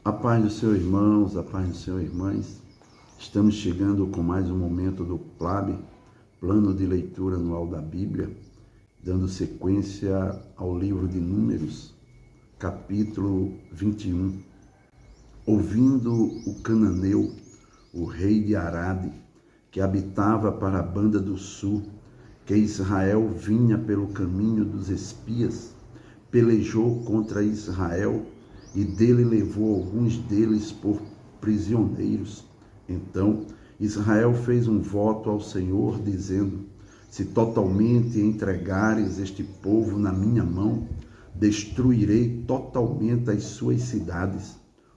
A paz do Senhor, irmãos, a paz do Senhor, irmãs. Estamos chegando com mais um momento do PLAB, Plano de Leitura Anual da Bíblia, dando sequência ao livro de Números, capítulo 21. Ouvindo o cananeu, o rei de Arade, que habitava para a banda do sul, que Israel vinha pelo caminho dos espias, pelejou contra Israel e dele levou alguns deles por prisioneiros. Então Israel fez um voto ao Senhor, dizendo: se totalmente entregares este povo na minha mão, destruirei totalmente as suas cidades.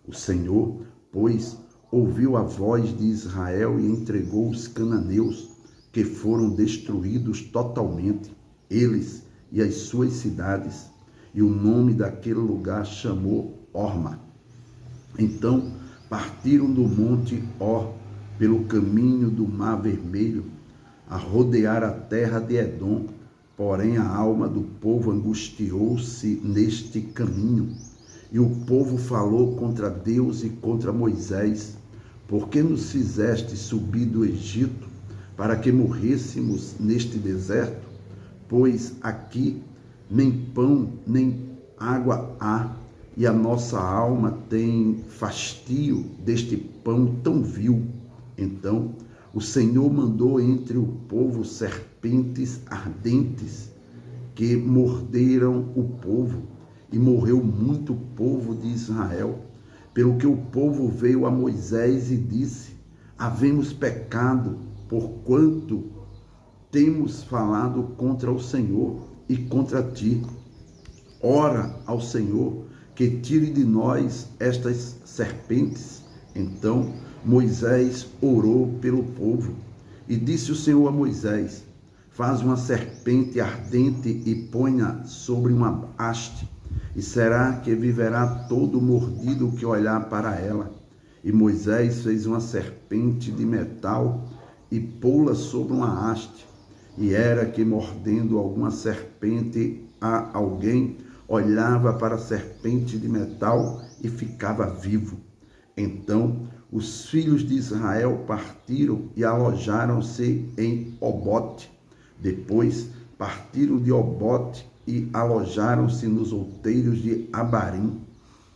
O Senhor, pois, ouviu a voz de Israel e entregou os cananeus, que foram destruídos totalmente, eles e as suas cidades, e o nome daquele lugar chamou Horma. Então partiram do monte Hor pelo caminho do Mar Vermelho, a rodear a terra de Edom, porém a alma do povo angustiou-se neste caminho. E o povo falou contra Deus e contra Moisés: por que nos fizeste subir do Egito, para que morrêssemos neste deserto? Pois aqui nem pão nem água há, e a nossa alma tem fastio deste pão tão vil. Então o Senhor mandou entre o povo serpentes ardentes, que morderam o povo, e morreu muito povo de Israel. Pelo que o povo veio a Moisés e disse: havemos pecado, porquanto temos falado contra o Senhor e contra ti. Ora ao Senhor que tire de nós estas serpentes. Então Moisés orou pelo povo, e disse o Senhor a Moisés: faz uma serpente ardente e ponha sobre uma haste, e será que viverá todo mordido que olhar para ela. E Moisés fez uma serpente de metal e pô-la sobre uma haste, e era que, mordendo alguma serpente a alguém, olhava para a serpente de metal e ficava vivo. Então os filhos de Israel partiram e alojaram-se em Obote. Depois partiram de Obote e alojaram-se nos outeiros de Abarim,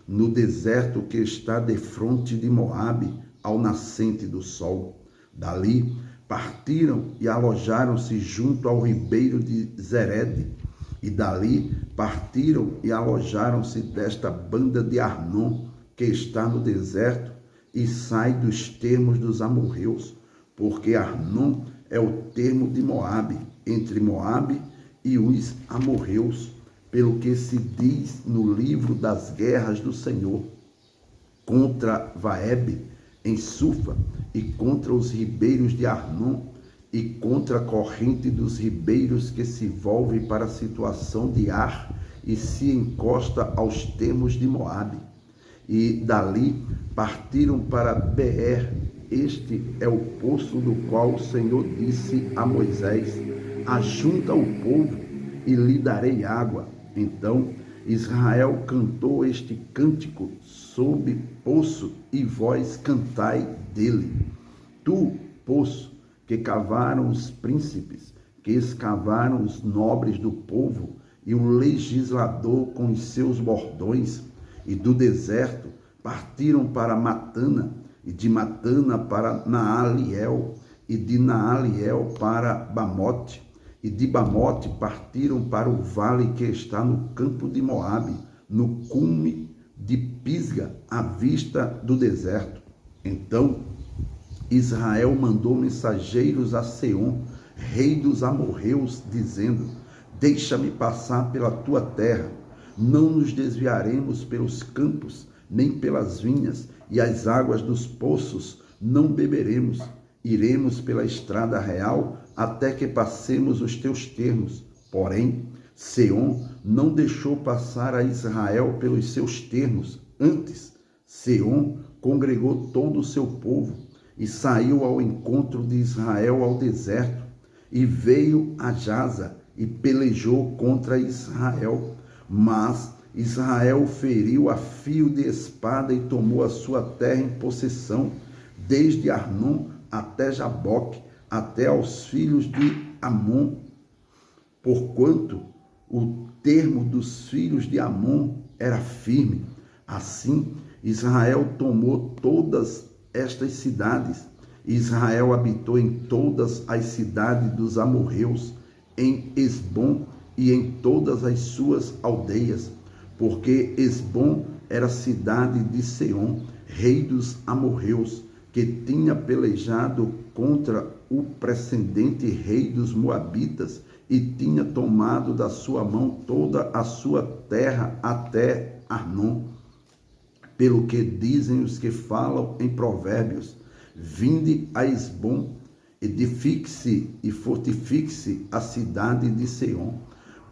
no deserto que está defronte de Moabe, ao nascente do sol. Dali partiram e alojaram-se junto ao ribeiro de Zered, e dali partiram e alojaram-se desta banda de Arnon, que está no deserto e sai dos termos dos amorreus, porque Arnon é o termo de Moabe, entre Moabe e os amorreus, pelo que se diz no livro das guerras do Senhor, contra Vaebe em Sufa, e contra os ribeiros de Arnon, e contra a corrente dos ribeiros que se volve para a situação de Ar e se encosta aos termos de Moabe. E dali partiram para Beer. Este é o poço do qual o Senhor disse a Moisés: ajunta o povo e lhe darei água. Então Israel cantou este cântico sob poço, e vós cantai dele. Tu, poço, que cavaram os príncipes, que escavaram os nobres do povo, e o legislador com os seus bordões, e do deserto partiram para Matana, e de Matana para Naaliel, e de Naaliel para Bamote, e de Bamote partiram para o vale que está no campo de Moabe, no cume de Pisga, à vista do deserto. Então Israel mandou mensageiros a Seom, rei dos amorreus, dizendo: deixa-me passar pela tua terra, não nos desviaremos pelos campos, nem pelas vinhas, e as águas dos poços não beberemos. Iremos pela estrada real até que passemos os teus termos. Porém, Seom não deixou passar a Israel pelos seus termos. Antes, Seom congregou todo o seu povo e saiu ao encontro de Israel ao deserto, e veio a Jaza e pelejou contra Israel. Mas Israel feriu a fio de espada e tomou a sua terra em possessão, desde Arnon até Jaboque, até aos filhos de Amon, porquanto o termo dos filhos de Amon era firme. Assim, Israel tomou todas estas cidades. Israel habitou em todas as cidades dos amorreus, em Esbom e em todas as suas aldeias, porque Esbom era cidade de Seom, rei dos amorreus, que tinha pelejado contra o precedente rei dos moabitas e tinha tomado da sua mão toda a sua terra até Arnon. Pelo que dizem os que falam em provérbios: vinde a Esbom, edifique-se e fortifique-se a cidade de Seom,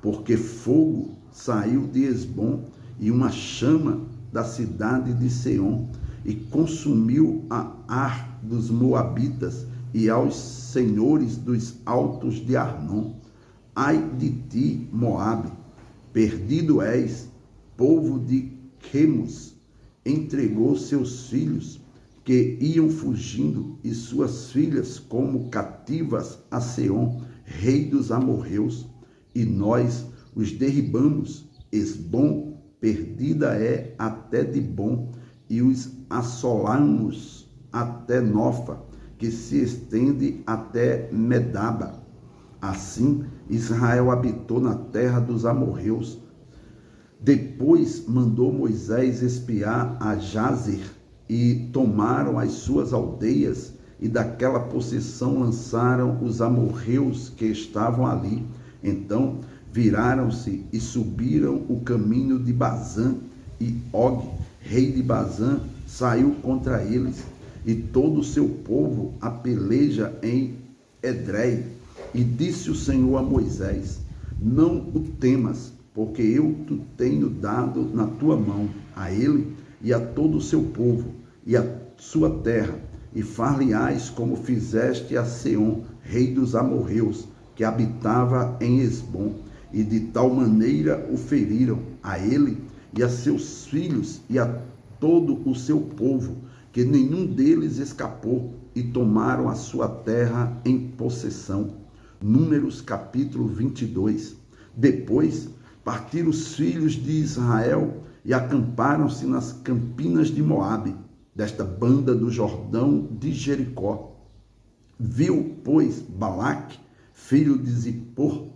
porque fogo saiu de Esbom e uma chama da cidade de Seom, e consumiu a Ar dos moabitas e aos senhores dos altos de Arnon. Ai de ti, Moabe, perdido és, povo de Quemos, entregou seus filhos que iam fugindo e suas filhas como cativas a Seom, rei dos amorreus, e nós os derribamos. Esbom perdida é até Dibom, e os assolamos até Nofa, que se estende até Medaba. Assim, Israel habitou na terra dos amorreus. Depois mandou Moisés espiar a Jazer, e tomaram as suas aldeias, e daquela possessão lançaram os amorreus que estavam ali. Então viraram-se e subiram o caminho de Bazã, e Og, rei de Bazã, saiu contra eles, e todo o seu povo a peleja em Edrei. E disse o Senhor a Moisés: não o temas, porque eu te tenho dado na tua mão, a ele e a todo o seu povo, e a sua terra, e far-lhe-ás como fizeste a Seom, rei dos amorreus, que habitava em Esbom, e de tal maneira o feriram, a ele e a seus filhos, e a todo o seu povo, que nenhum deles escapou, e tomaram a sua terra em possessão. Números capítulo 22. Depois partiram os filhos de Israel e acamparam-se nas campinas de Moabe, desta banda do Jordão de Jericó. Viu, pois, Balaque, filho de Zippor,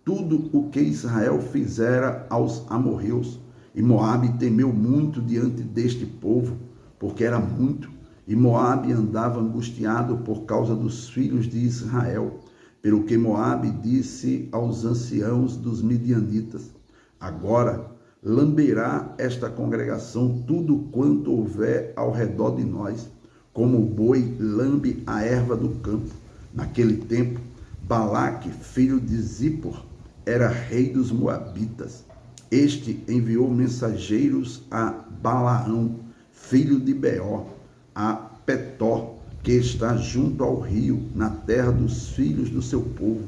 tudo o que Israel fizera aos amorreus, e Moabe temeu muito diante deste povo, porque era muito, e Moabe andava angustiado por causa dos filhos de Israel. Pelo que Moabe disse aos anciãos dos midianitas: agora lamberá esta congregação tudo quanto houver ao redor de nós, como o boi lambe a erva do campo. Naquele tempo, Balaque, filho de Zippor, era rei dos moabitas. Este enviou mensageiros a Balaão, filho de Beor, a Petó, que está junto ao rio, na terra dos filhos do seu povo,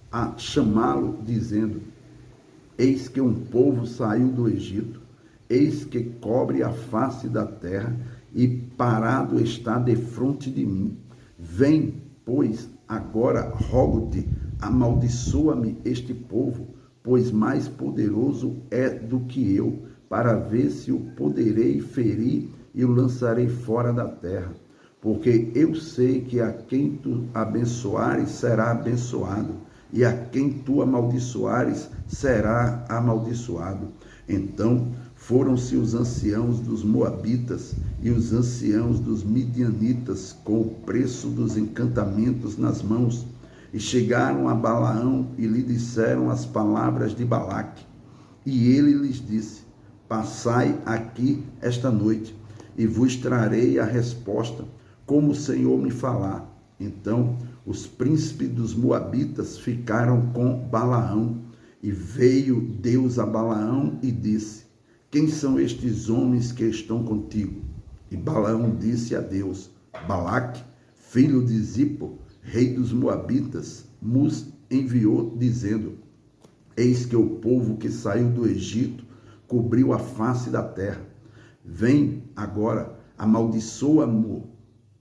a chamá-lo, dizendo: eis que um povo saiu do Egito, eis que cobre a face da terra, e parado está defronte de mim. Vem, pois, agora rogo-te, amaldiçoa-me este povo, pois mais poderoso é do que eu, para ver se o poderei ferir e o lançarei fora da terra. Porque eu sei que a quem tu abençoares será abençoado, e a quem tu amaldiçoares será amaldiçoado. Então foram-se os anciãos dos moabitas e os anciãos dos midianitas com o preço dos encantamentos nas mãos, e chegaram a Balaão e lhe disseram as palavras de Balaque. E ele lhes disse: passai aqui esta noite, e vos trarei a resposta, como o Senhor me falar. Então os príncipes dos moabitas ficaram com Balaão, e veio Deus a Balaão e disse: quem são estes homens que estão contigo? E Balaão disse a Deus: Balaque, filho de Zippor, rei dos moabitas, nos enviou, dizendo: eis que o povo que saiu do Egito cobriu a face da terra. Vem agora, amaldiçoa-mo,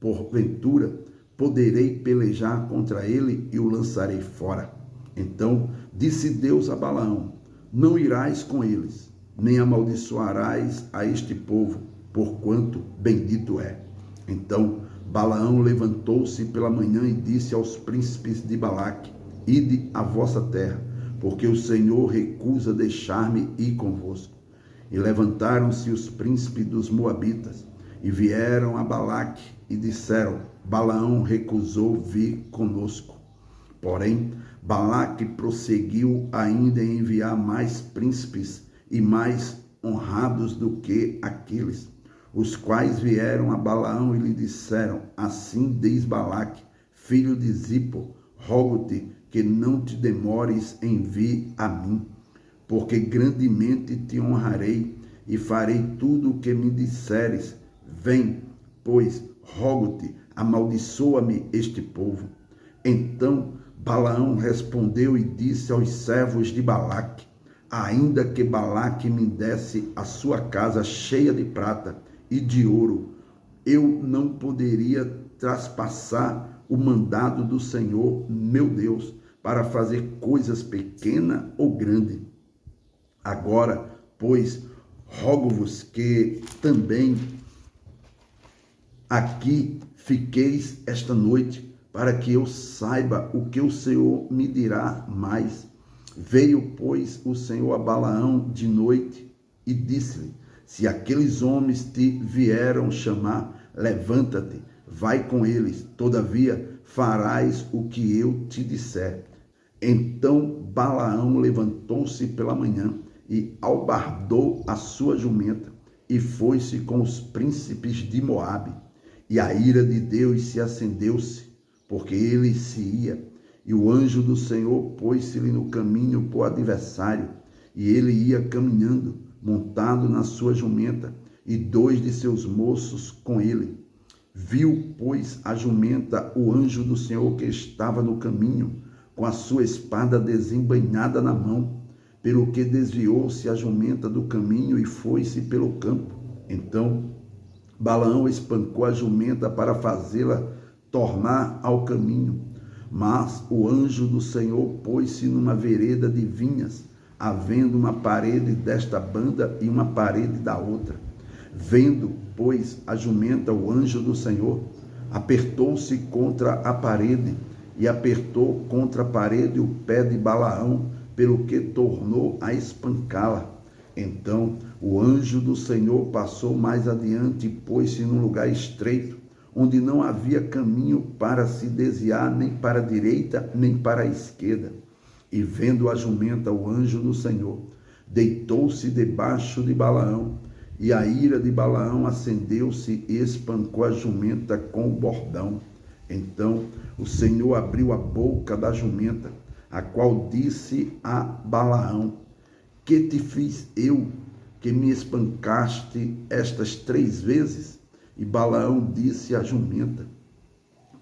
porventura poderei pelejar contra ele e o lançarei fora. Então disse Deus a Balaão: não irás com eles, nem amaldiçoarás a este povo, porquanto bendito é. Então Balaão levantou-se pela manhã e disse aos príncipes de Balaque: ide à vossa terra, porque o Senhor recusa deixar-me ir convosco. E levantaram-se os príncipes dos Moabitas, e vieram a Balaque, e disseram: Balaão recusou vir conosco. Porém, Balaque prosseguiu ainda em enviar mais príncipes e mais honrados do que aqueles, os quais vieram a Balaão e lhe disseram: assim diz Balaque, filho de Zippor, rogo-te que não te demores em vir a mim, porque grandemente te honrarei e farei tudo o que me disseres. Vem, pois, rogo-te, amaldiçoa-me este povo. Então Balaão respondeu e disse aos servos de Balaque: ainda que Balaque me desse a sua casa cheia de prata e de ouro, eu não poderia traspassar o mandado do Senhor, meu Deus, para fazer coisas pequena ou grande. Agora, pois, rogo-vos que também aqui fiqueis esta noite, para que eu saiba o que o Senhor me dirá mais. Veio, pois, o Senhor a Balaão de noite e disse-lhe: se aqueles homens te vieram chamar, levanta-te, vai com eles, todavia farás o que eu te disser. Então Balaão levantou-se pela manhã e albardou a sua jumenta e foi-se com os príncipes de Moabe. E a ira de Deus se acendeu-se, porque ele se ia, e o anjo do Senhor pôs-se-lhe no caminho por adversário, e ele ia caminhando, montado na sua jumenta, e 2 de seus moços com ele. Viu, pois, a jumenta o anjo do Senhor que estava no caminho, com a sua espada desembainhada na mão, pelo que desviou-se a jumenta do caminho e foi-se pelo campo. Então Balaão espancou a jumenta para fazê-la tornar ao caminho, mas o anjo do Senhor pôs-se numa vereda de vinhas, havendo uma parede desta banda e uma parede da outra. Vendo, pois, a jumenta o anjo do Senhor, apertou-se contra a parede e apertou contra a parede o pé de Balaão, pelo que tornou a espancá-la. Então o anjo do Senhor passou mais adiante e pôs-se num lugar estreito, onde não havia caminho para se desviar nem para a direita nem para a esquerda. E vendo a jumenta o anjo do Senhor, deitou-se debaixo de Balaão, e a ira de Balaão acendeu-se e espancou a jumenta com o bordão. Então o Senhor abriu a boca da jumenta, a qual disse a Balaão: que te fiz eu, que me espancaste estas 3 vezes? E Balaão disse à jumenta: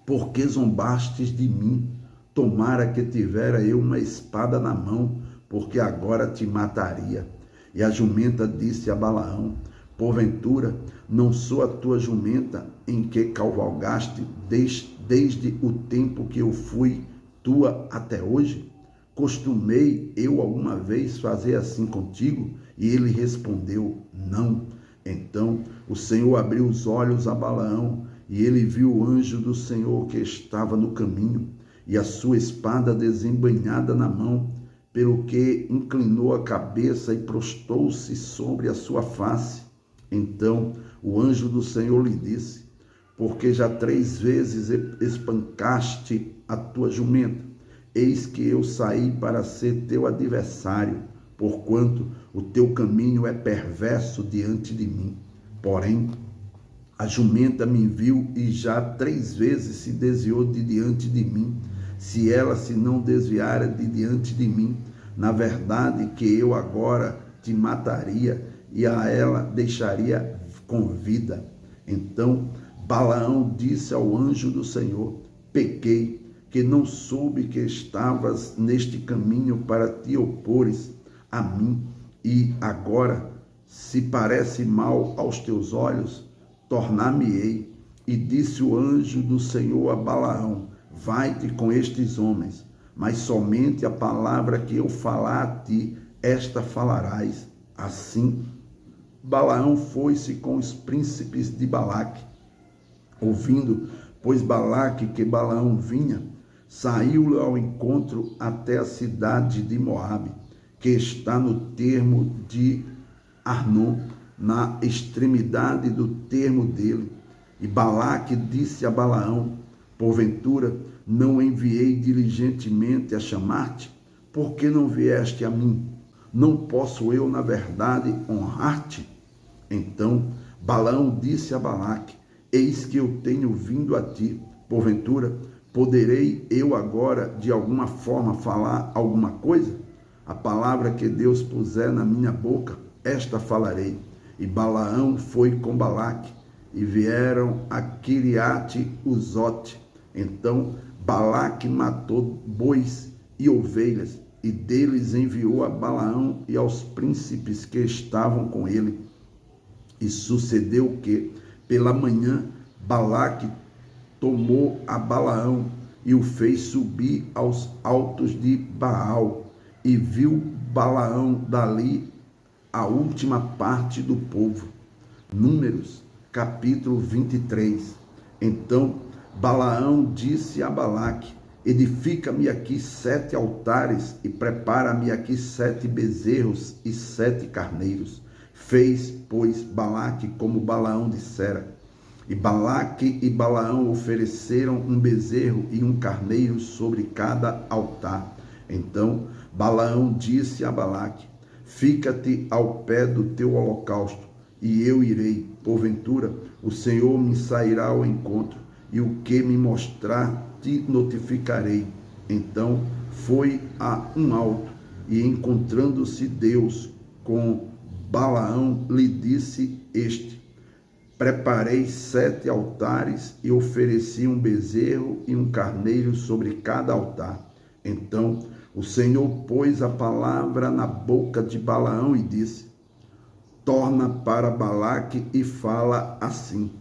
por que zombastes de mim? Tomara que tivera eu uma espada na mão, porque agora te mataria. E a jumenta disse a Balaão: porventura não sou a tua jumenta em que cavalgaste desde o tempo que eu fui tua até hoje? Costumei eu alguma vez fazer assim contigo? E ele respondeu: não. Então o Senhor abriu os olhos a Balaão, e ele viu o anjo do Senhor que estava no caminho, e a sua espada desembainhada na mão, pelo que inclinou a cabeça e prostou-se sobre a sua face. Então o anjo do Senhor lhe disse: porque já 3 vezes espancaste a tua jumenta, eis que eu saí para ser teu adversário, porquanto o teu caminho é perverso diante de mim. Porém, a jumenta me viu e já 3 vezes se desviou de diante de mim. Se ela se não desviar de diante de mim, na verdade que eu agora te mataria e a ela deixaria com vida. Então Balaão disse ao anjo do Senhor: pequei, que não soube que estavas neste caminho para te opores a mim, e agora se parece mal aos teus olhos, tornar-me-ei. E disse o anjo do Senhor a Balaão: vai-te com estes homens, mas somente a palavra que eu falar a ti, esta falarás. Assim, Balaão foi-se com os príncipes de Balaque. Ouvindo, pois, Balaque que Balaão vinha, saiu-lhe ao encontro até a cidade de Moabe, que está no termo de Arnon, na extremidade do termo dele. E Balaque disse a Balaão: porventura não enviei diligentemente a chamar-te? Por que não vieste a mim? Não posso eu, na verdade, honrar-te? Então Balaão disse a Balaque: eis que eu tenho vindo a ti. Porventura poderei eu agora de alguma forma falar alguma coisa? A palavra que Deus puser na minha boca, esta falarei. E Balaão foi com Balaque, e vieram a Quiriate-Uzote. Então Balaque matou bois e ovelhas, e deles enviou a Balaão e aos príncipes que estavam com ele. E sucedeu que, pela manhã, Balaque tomou a Balaão e o fez subir aos altos de Baal, e viu Balaão dali a última parte do povo. Números, capítulo 23. Então Balaão disse a Balaque: edifica-me aqui 7 altares e prepara-me aqui 7 bezerros e 7 carneiros. Fez, pois, Balaque como Balaão dissera. E Balaque e Balaão ofereceram um bezerro e um carneiro sobre cada altar. Então Balaão disse a Balaque: fica-te ao pé do teu holocausto, e eu irei. Porventura o Senhor me sairá ao encontro, e o que me mostrar te notificarei. Então foi a um alto, e encontrando-se Deus com Balaão, lhe disse este: preparei 7 altares e ofereci um bezerro e um carneiro sobre cada altar. Então o Senhor pôs a palavra na boca de Balaão e disse: torna para Balaque e fala assim.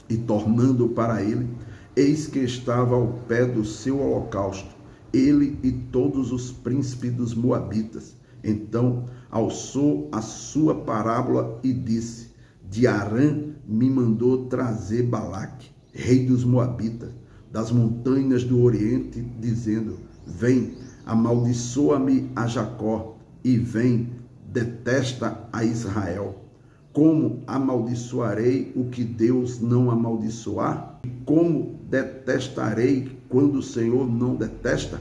E tornando para ele, eis que estava ao pé do seu holocausto, ele e todos os príncipes dos Moabitas. Então alçou a sua parábola e disse: de Arã me mandou trazer Balaque, rei dos Moabitas, das montanhas do Oriente, dizendo: vem, amaldiçoa-me a Jacó, e vem, detesta a Israel. Como amaldiçoarei o que Deus não amaldiçoar? E como detestarei quando o Senhor não detesta?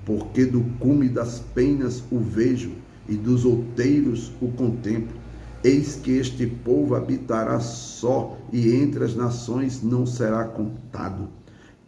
Porque do cume das penhas o vejo, e dos outeiros o contemplo. Eis que este povo habitará só, e entre as nações não será contado.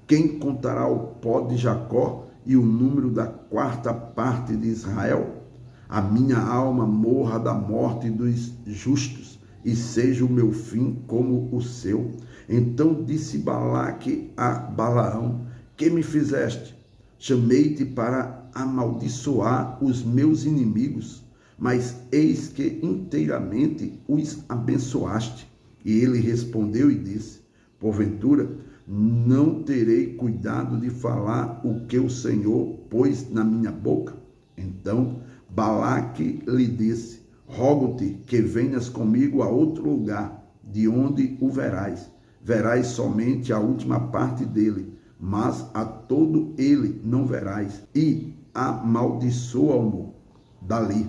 Quem contará o pó de Jacó e o número da 4ª parte de Israel? A minha alma morra da morte dos justos, e seja o meu fim como o seu. Então disse Balaque a Balaão: que me fizeste? Chamei-te para amaldiçoar os meus inimigos, mas eis que inteiramente os abençoaste. E ele respondeu e disse: porventura não terei cuidado de falar o que o Senhor pôs na minha boca? Então Balaque lhe disse: rogo-te que venhas comigo a outro lugar, de onde o verás. Verás somente a última parte dele, mas a todo ele não verás. E amaldiçoa-o dali.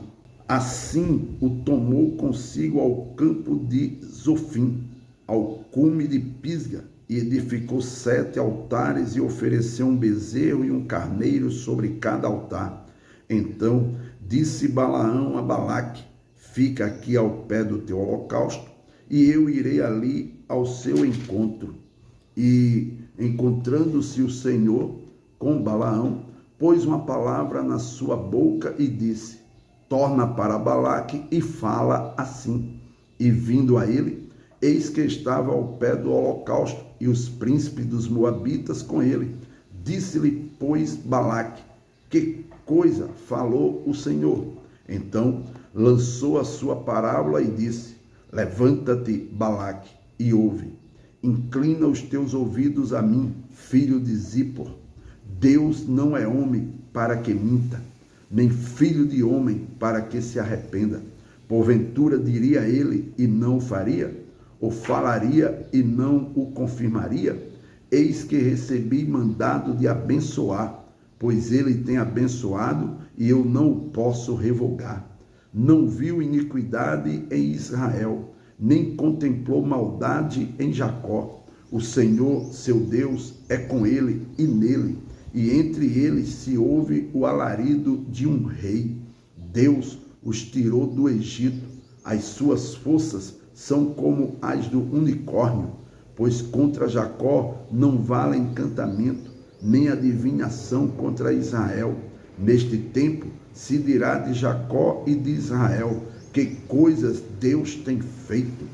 Assim o tomou consigo ao campo de Zofim, ao cume de Pisga, e edificou 7 altares e ofereceu um bezerro e um carneiro sobre cada altar. Então disse Balaão a Balaque: fica aqui ao pé do teu holocausto, e eu irei ali ao seu encontro. E encontrando-se o Senhor com Balaão, pôs uma palavra na sua boca e disse: torna para Balaque e fala assim. E vindo a ele, eis que estava ao pé do holocausto, e os príncipes dos Moabitas com ele. Disse-lhe, pois, Balaque: que coisa falou o Senhor? Então lançou a sua parábola e disse: levanta-te, Balaque, e ouve. Inclina os teus ouvidos a mim, filho de Zippor. Deus não é homem para que minta, nem filho de homem para que se arrependa. Porventura diria ele e não o faria? Ou falaria e não o confirmaria? Eis que recebi mandado de abençoar, pois ele tem abençoado e eu não o posso revogar. Não viu iniquidade em Israel, nem contemplou maldade em Jacó. O Senhor, seu Deus, é com ele e nele, e entre eles se ouve o alarido de um rei. Deus os tirou do Egito, as suas forças são como as do unicórnio, pois contra Jacó não vale encantamento, nem adivinhação contra Israel. Neste tempo se dirá de Jacó e de Israel: que coisas Deus tem feito!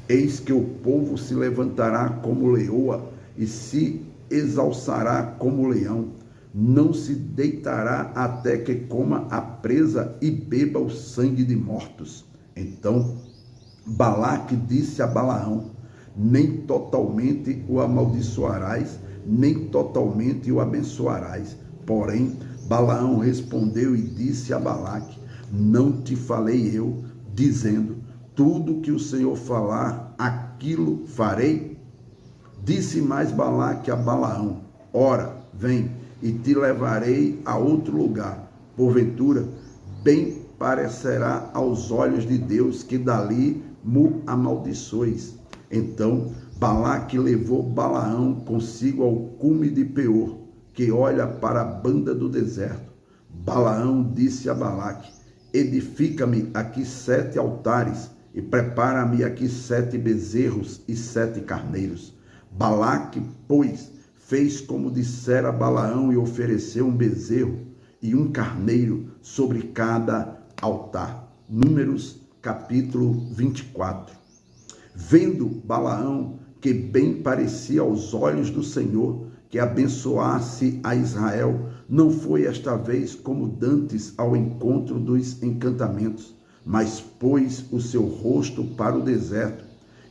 Eis que o povo se levantará como leoa e se exalçará como leão. Não se deitará até que coma a presa e beba o sangue de mortos. Então Balaque disse a Balaão: nem totalmente o amaldiçoarás, nem totalmente o abençoarás. Porém, Balaão respondeu e disse a Balaque: não te falei eu, dizendo: tudo que o Senhor falar, aquilo farei? Disse mais Balaque a Balaão: ora, vem, e te levarei a outro lugar. Porventura, bem parecerá aos olhos de Deus que dali mo amaldiçoes. Então Balaque levou Balaão consigo ao cume de Peor, que olha para a banda do deserto. Balaão disse a Balaque: edifica-me aqui 7 altares, e prepara-me aqui 7 bezerros e 7 carneiros. Balaque, pois, fez como dissera Balaão e ofereceu um bezerro e um carneiro sobre cada altar. Números capítulo 24. Vendo Balaão que bem parecia aos olhos do Senhor que abençoasse a Israel, não foi esta vez como dantes ao encontro dos encantamentos, mas pôs o seu rosto para o deserto.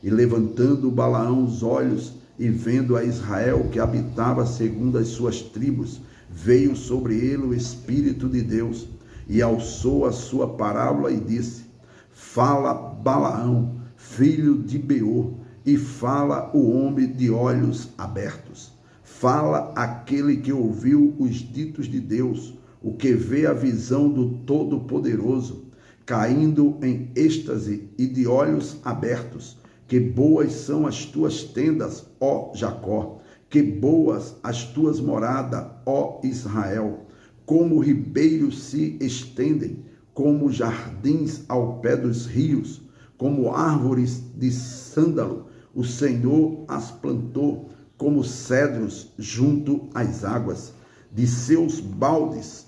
E levantando Balaão os olhos e vendo a Israel que habitava segundo as suas tribos, veio sobre ele o Espírito de Deus e alçou a sua parábola e disse: fala, Balaão, filho de Beor, e fala o homem de olhos abertos. Fala aquele que ouviu os ditos de Deus, o que vê a visão do Todo-Poderoso, caindo em êxtase e de olhos abertos. Que boas são as tuas tendas, ó Jacó, que boas as tuas moradas, ó Israel. Como ribeiros se estendem, como jardins ao pé dos rios, como árvores de sândalo, o Senhor as plantou, como cedros junto às águas. De seus baldes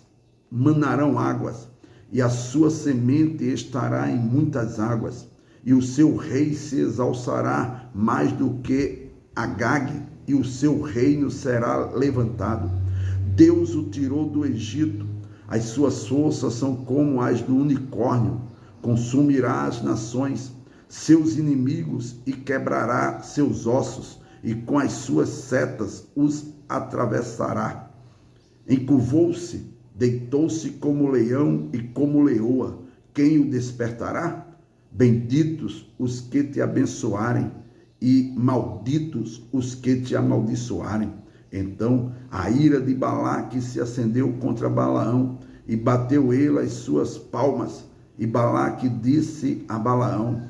manarão águas, e a sua semente estará em muitas águas, e o seu rei se exalçará mais do que Agag, e o seu reino será levantado. Deus o tirou do Egito, as suas forças são como as do unicórnio. Consumirá as nações, seus inimigos, e quebrará seus ossos, e com as suas setas os atravessará. Encurvou-se, deitou-se como leão e como leoa. Quem o despertará? Benditos os que te abençoarem, e malditos os que te amaldiçoarem. Então a ira de Balaque se acendeu contra Balaão, e bateu ele as suas palmas. E Balaque disse a Balaão: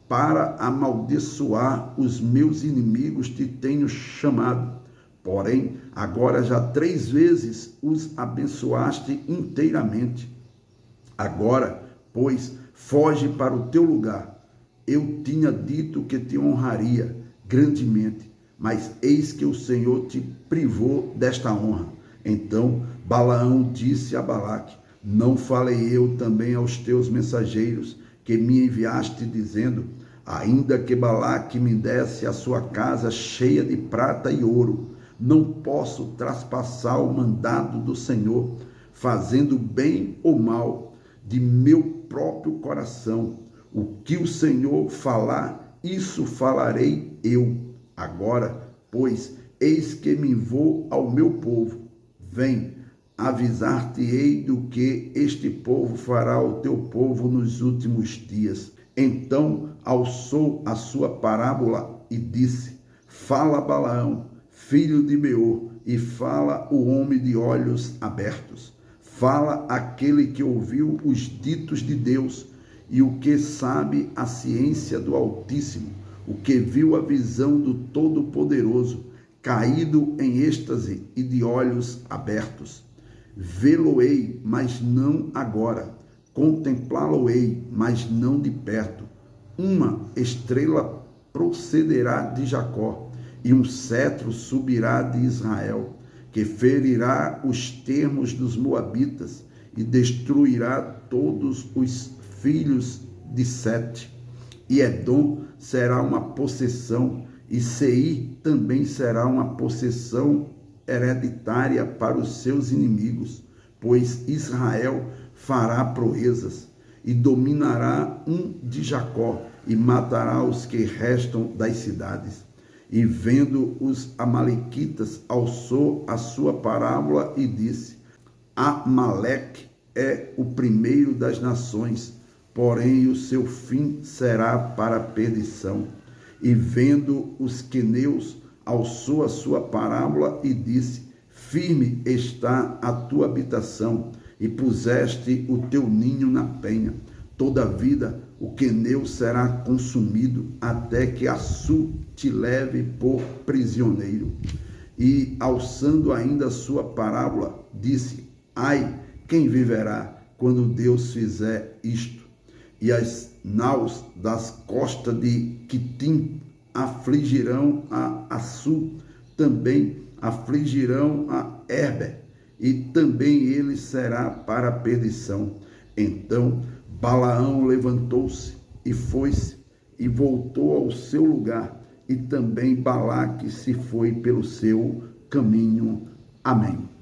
para amaldiçoar os meus inimigos te tenho chamado. Porém, agora já 3 vezes os abençoaste inteiramente. Agora, pois, foge para o teu lugar. Eu tinha dito que te honraria grandemente, mas eis que o Senhor te privou desta honra. Então Balaão disse a Balaque: não falei eu também aos teus mensageiros que me enviaste, dizendo: ainda que Balaque me desse a sua casa cheia de prata e ouro, não posso traspassar o mandado do Senhor, fazendo bem ou mal. De meu próprio coração. O que o Senhor falar, isso falarei eu. Agora, pois, eis que me vou ao meu povo. Vem, avisar-te-ei do que este povo fará ao teu povo nos últimos dias. Então alçou a sua parábola e disse: Fala Balaão, filho de Beor, e fala o homem de olhos abertos. Fala aquele que ouviu os ditos de Deus e o que sabe a ciência do Altíssimo, o que viu a visão do Todo-Poderoso, caído em êxtase e de olhos abertos. Vê-lo-ei, mas não agora. Contemplá-lo-ei, mas não de perto. Uma estrela procederá de Jacó, e um cetro subirá de Israel, que ferirá os termos dos moabitas e destruirá todos os filhos de Sete. E Edom será uma possessão, e Seir também será uma possessão hereditária para os seus inimigos, pois Israel fará proezas e dominará um de Jacó e matará os que restam das cidades. E vendo os amalequitas, alçou a sua parábola e disse: Amaleque é o primeiro das nações, porém o seu fim será para a perdição. E vendo os queneus, alçou a sua parábola e disse: Firme está a tua habitação, e puseste o teu ninho na penha. Todavia o queneu será consumido, até que Assur te leve por prisioneiro. E, alçando ainda a sua parábola, disse: Ai, quem viverá quando Deus fizer isto? E as naus das costas de Quitim afligirão a Assur, também afligirão a Herbe, e também ele será para a perdição. Então Balaão levantou-se e foi-se, e voltou ao seu lugar, e também Balaque se foi pelo seu caminho. Amém.